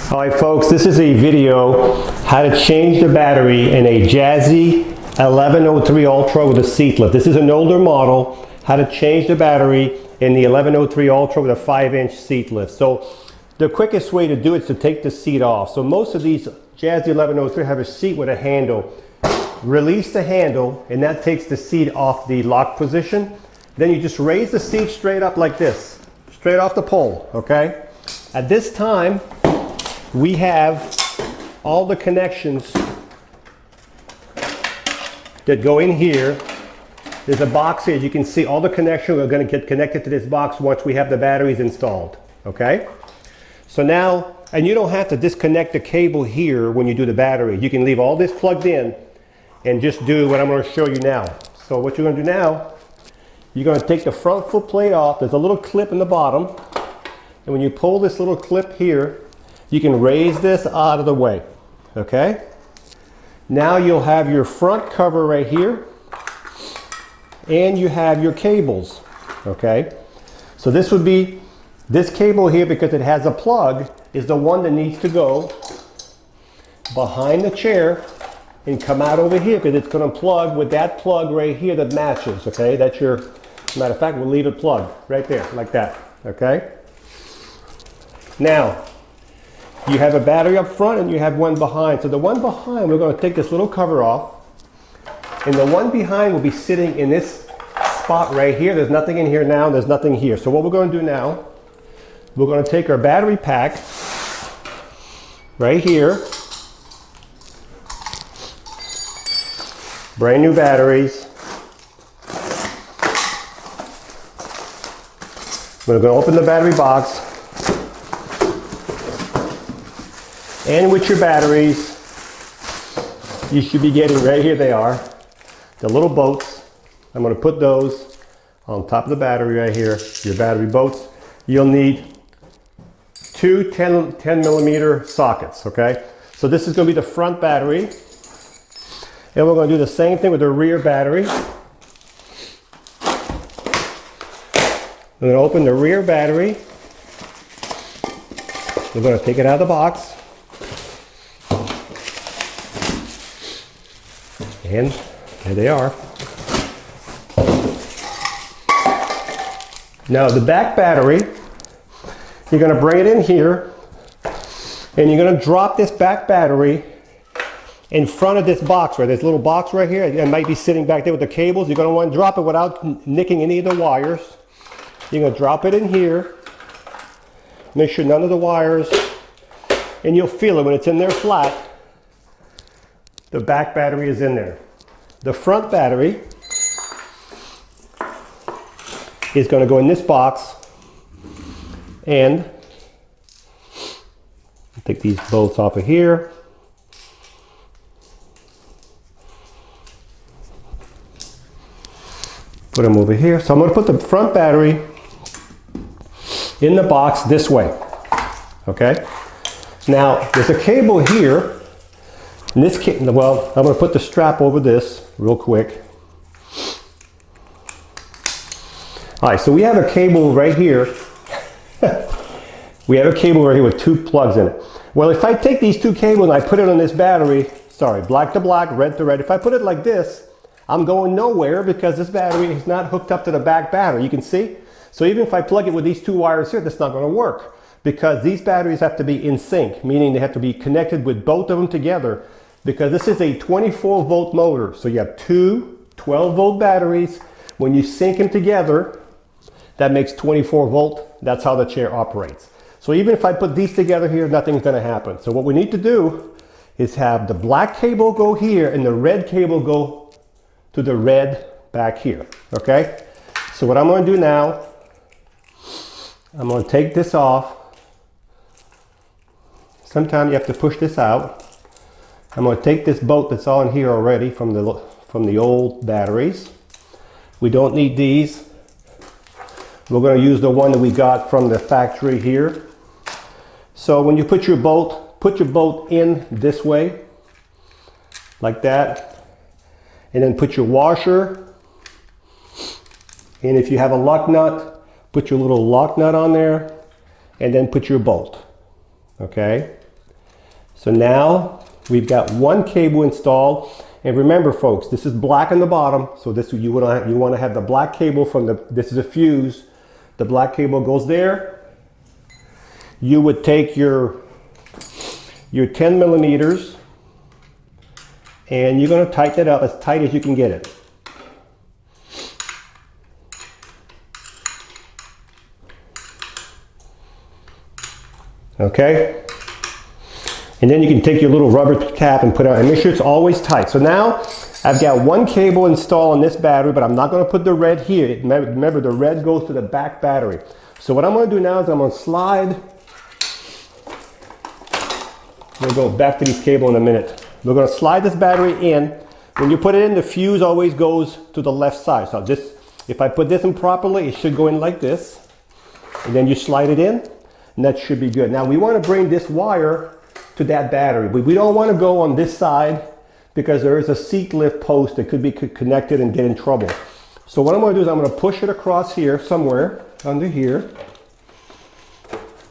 All right, folks, this is a video how to change the battery in a Jazzy 1103 Ultra with a seat lift. This is an older model, how to change the battery in the 1103 Ultra with a 5-inch seat lift. So the quickest way to do it is to take the seat off. So most of these Jazzy 1103 have a seat with a handle. Release the handle and that takes the seat off the lock position. Then you just raise the seat straight up like this, straight off the pole, okay? At this time, we have all the connections that go in here. There's a box here. You can see all the connections are going to get connected to this box once we have the batteries installed. Okay? So now, and you don't have to disconnect the cable here when you do the battery. You can leave all this plugged in and just do what I'm going to show you now. So what you're going to do now, you're going to take the front foot plate off. There's a little clip in the bottom. And when you pull this little clip here, you can raise this out of the way, okay? Now you'll have your front cover right here, and you have your cables, okay? So this would be, this cable here, because it has a plug, is the one that needs to go behind the chair and come out over here, because it's gonna plug with that plug right here that matches, okay? That's your, matter of fact, we'll leave it plugged right there, like that, okay? Now, you have a battery up front and you have one behind. So the one behind, we're going to take this little cover off. And the one behind will be sitting in this spot right here. There's nothing in here now, there's nothing here. So what we're going to do now, we're going to take our battery pack right here. Brand new batteries. We're going to open the battery box. And with your batteries, you should be getting, right here they are, the little boats. I'm going to put those on top of the battery right here, your battery boats. You'll need two 10 millimeter sockets, okay? So this is going to be the front battery. And we're going to do the same thing with the rear battery. I'm going to open the rear battery. We're going to take it out of the box. And there they are. Now the back battery, you're going to bring it in here and you're going to drop this back battery in front of this box, right? There's a little box right here. It might be sitting back there with the cables. You're going to want to drop it without nicking any of the wires. You're going to drop it in here. Make sure none of the wires, and you'll feel it when it's in there flat. The back battery is in there. The front battery is going to go in this box, and take these bolts off of here. Put them over here. So I'm going to put the front battery in the box this way. Okay? Now there's a cable here. In this case, well, I'm going to put the strap over this real quick. All right, so we have a cable right here. We have a cable right here with two plugs in it. Well, if I take these two cables and I put it on this battery, sorry, black to black, red to red, if I put it like this, I'm going nowhere because this battery is not hooked up to the back battery. You can see? So even if I plug it with these two wires here, that's not going to work because these batteries have to be in sync, meaning they have to be connected with both of them together. Because this is a 24 volt motor. So you have two 12 volt batteries. When you sync them together, that makes 24 volt. That's how the chair operates. So even if I put these together here, nothing's gonna happen. So what we need to do is have the black cable go here and the red cable go to the red back here, okay? So what I'm gonna do now, I'm gonna take this off. Sometimes you have to push this out. I'm going to take this bolt that's on here already from the old batteries. We don't need these. We're going to use the one that we got from the factory here. So when you put your bolt in this way, like that, and then put your washer. And if you have a lock nut, put your little lock nut on there, and then put your bolt. Okay? So now we've got one cable installed. And remember folks, this is black on the bottom. So this you want to have the black cable from this is a fuse. The black cable goes there. You would take your 10 millimeters and you're going to tighten it up as tight as you can get it. Okay? And then you can take your little rubber cap and put it on and make sure it's always tight. So now I've got one cable installed on this battery, but I'm not going to put the red here. Remember, the red goes to the back battery. So what I'm going to do now is I'm going to slide. We'll go back to these cables in a minute. We're going to slide this battery in. When you put it in, the fuse always goes to the left side. So if I put this in properly, it should go in like this. And then you slide it in, and that should be good. Now we want to bring this wire to that battery. We don't want to go on this side because there is a seat lift post that could be connected and get in trouble. So what I'm going to do is I'm going to push it across here somewhere under here.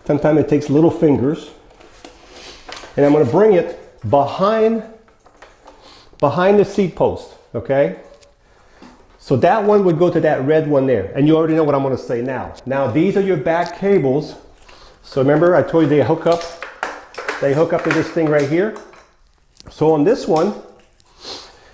Sometimes it takes little fingers. And I'm going to bring it behind the seat post, okay? So that one would go to that red one there. And you already know what I'm going to say now. Now these are your back cables. So remember I told you they hook up to this thing right here. So on this one,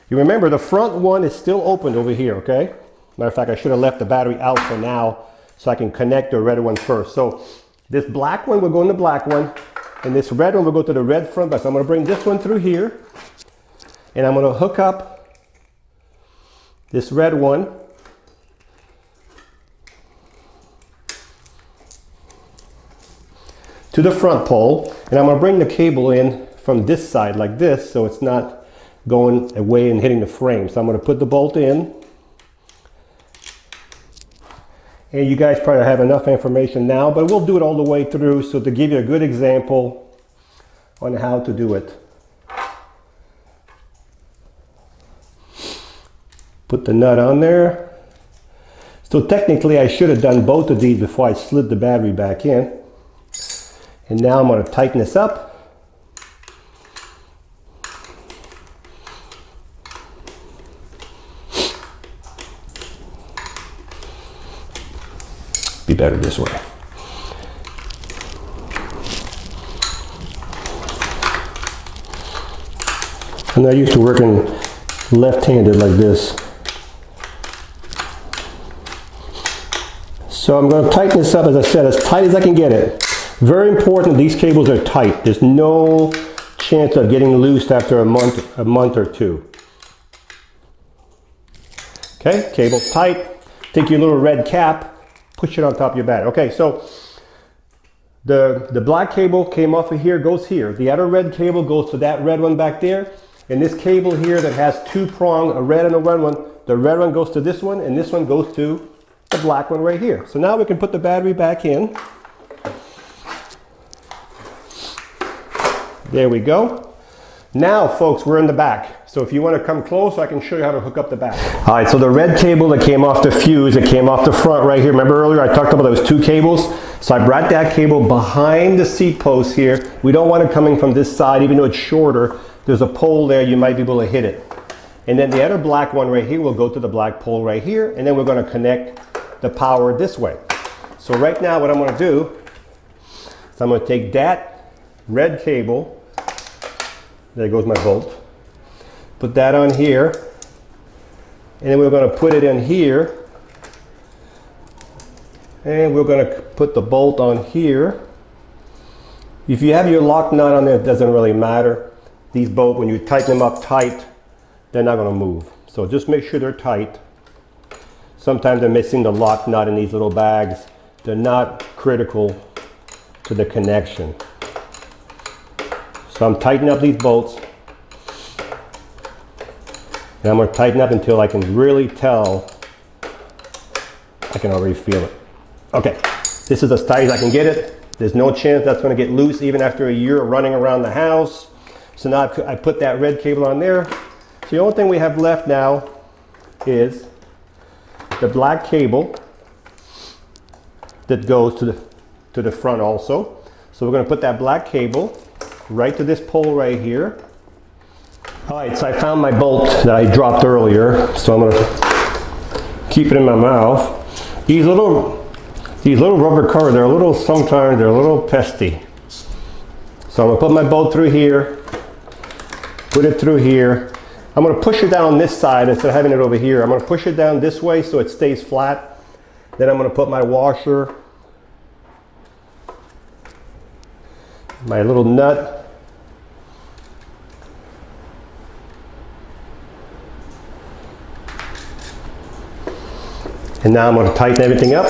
you remember the front one is still open over here, okay? Matter of fact, I should have left the battery out for now so I can connect the red one first. So this black one will go in the black one, and this red one will go to the red front back. So I'm going to bring this one through here, and I'm going to hook up this red one to the front pole, and I'm going to bring the cable in from this side like this so it's not going away and hitting the frame. So I'm going to put the bolt in, and you guys probably have enough information now, but we'll do it all the way through so to give you a good example on how to do it. Put the nut on there. So technically I should have done both of these before I slid the battery back in. And now I'm going to tighten this up. Be better this way. I'm not used to working left-handed like this. So I'm going to tighten this up, as I said, as tight as I can get it. Very important, these cables are tight. There's no chance of getting loose after a month or two. Okay, cable tight. Take your little red cap, push it on top of your battery. Okay, so the black cable came off of here, goes here. The other red cable goes to that red one back there. And this cable here that has two prong, a red and a red one, the red one goes to this one, and this one goes to the black one right here. So now we can put the battery back in. There we go. Now folks, we're in the back. So if you want to come close, I can show you how to hook up the back. All right, so the red cable that came off the fuse, it came off the front right here. Remember earlier I talked about those two cables? So I brought that cable behind the seat post here. We don't want it coming from this side, even though it's shorter. There's a pole there, you might be able to hit it. And then the other black one right here will go to the black pole right here, and then we're going to connect the power this way. So right now what I'm going to do is I'm going to take that red cable. There goes my bolt. Put that on here, and then we're going to put it in here, and we're going to put the bolt on here. If you have your lock nut on there, it doesn't really matter. These bolts, when you tighten them up tight, they're not going to move. So just make sure they're tight. Sometimes they're missing the lock nut in these little bags. They're not critical to the connection. So I'm tightening up these bolts. And I'm going to tighten up until I can really tell. I can already feel it. Okay, this is as tight as I can get it. There's no chance that's going to get loose even after a year of running around the house. So now I put that red cable on there. So the only thing we have left now is the black cable that goes to the front also. So we're going to put that black cable right to this pole right here. All right, so I found my bolt that I dropped earlier, so I'm gonna keep it in my mouth. These little rubber covers, sometimes they're a little pesky. So I'm gonna put my bolt through here, put it through here. I'm gonna push it down this side instead of having it over here. I'm gonna push it down this way so it stays flat. Then I'm gonna put my washer, my little nut. And now I'm going to tighten everything up.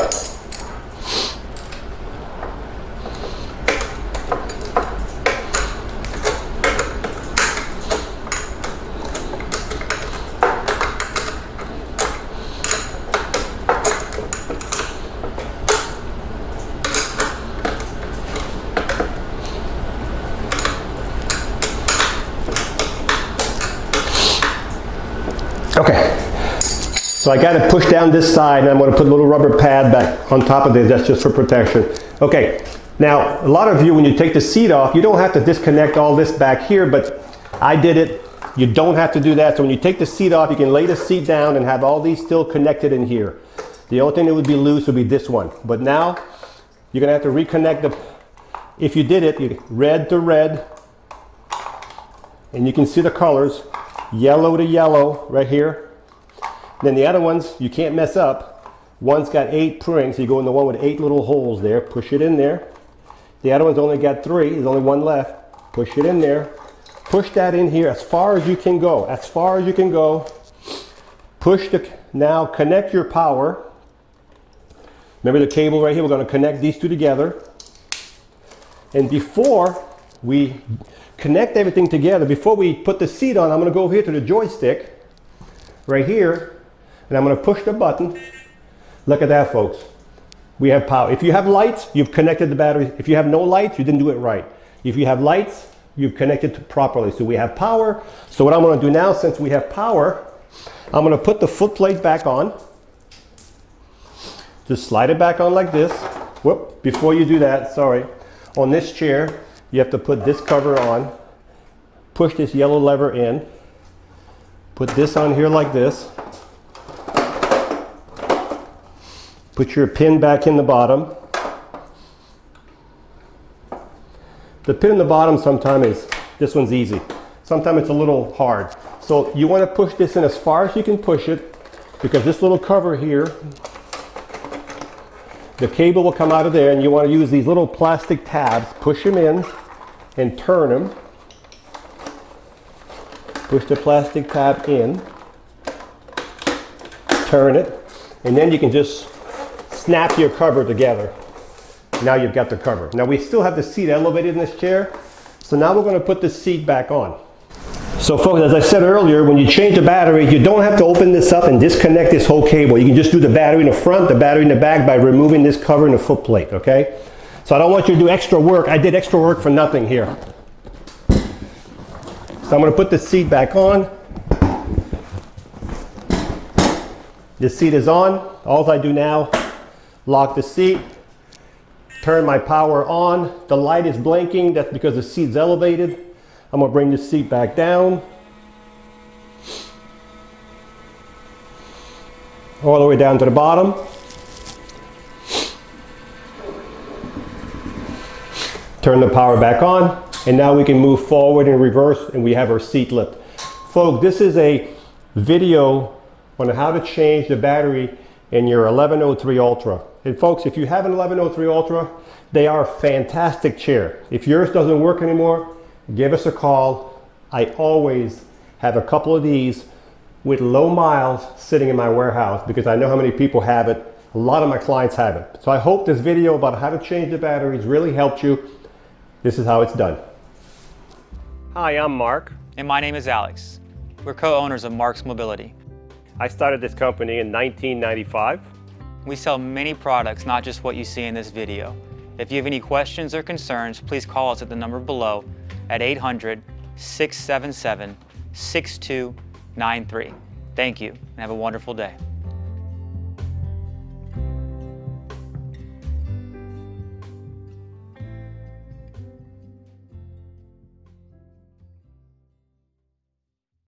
Okay. So I got to push down this side, and I'm going to put a little rubber pad back on top of this. That's just for protection. Okay, now a lot of you, when you take the seat off, you don't have to disconnect all this back here, but I did it. You don't have to do that. So when you take the seat off, you can lay the seat down and have all these still connected in here. The only thing that would be loose would be this one. But now you're going to have to reconnect the, if you did it, red to red, and you can see the colors, yellow to yellow right here. Then the other ones, you can't mess up. One's got 8 pruning, so you go in the one with 8 little holes there, push it in there. The other one's only got 3, there's only 1 left. Push it in there. Push that in here as far as you can go, as far as you can go. Push the, now connect your power. Remember the cable right here, we're gonna connect these two together. And before we connect everything together, before we put the seat on, I'm gonna go over here to the joystick, right here, and I'm going to push the button. Look at that, folks. We have power. If you have lights, you've connected the battery. If you have no lights, you didn't do it right. If you have lights, you've connected it properly. So we have power. So what I'm going to do now, since we have power, I'm going to put the foot plate back on. Just slide it back on like this. Whoop, before you do that, sorry. On this chair, you have to put this cover on. Push this yellow lever in. Put this on here like this. Put your pin back in the bottom. The pin in the bottom sometimes is, this one's easy. Sometimes it's a little hard. So you want to push this in as far as you can push it, because this little cover here, the cable will come out of there, and you want to use these little plastic tabs, push them in and turn them. Push the plastic tab in, turn it, and then you can just snap your cover together. Now you've got the cover. Now we still have the seat elevated in this chair, so now we're going to put the seat back on. So folks, as I said earlier, when you change the battery, you don't have to open this up and disconnect this whole cable. You can just do the battery in the front, the battery in the back by removing this cover and the foot plate, okay? So I don't want you to do extra work. I did extra work for nothing here. So I'm going to put the seat back on. The seat is on. All I do now, lock the seat, turn my power on. The light is blinking. That's because the seat's elevated. I'm going to bring the seat back down. All the way down to the bottom. Turn the power back on. And now we can move forward and reverse, and we have our seat lift. Folks, this is a video on how to change the battery in your 1103 Ultra. And folks, if you have an 1103 Ultra, they are a fantastic chair. If yours doesn't work anymore, give us a call. I always have a couple of these with low miles sitting in my warehouse because I know how many people have it. A lot of my clients have it. So I hope this video about how to change the batteries really helped you. This is how it's done. Hi, I'm Mark. And my name is Alex. We're co-owners of Marc's Mobility. I started this company in 1995. We sell many products, not just what you see in this video. If you have any questions or concerns, please call us at the number below at 800-677-6293. Thank you, and have a wonderful day.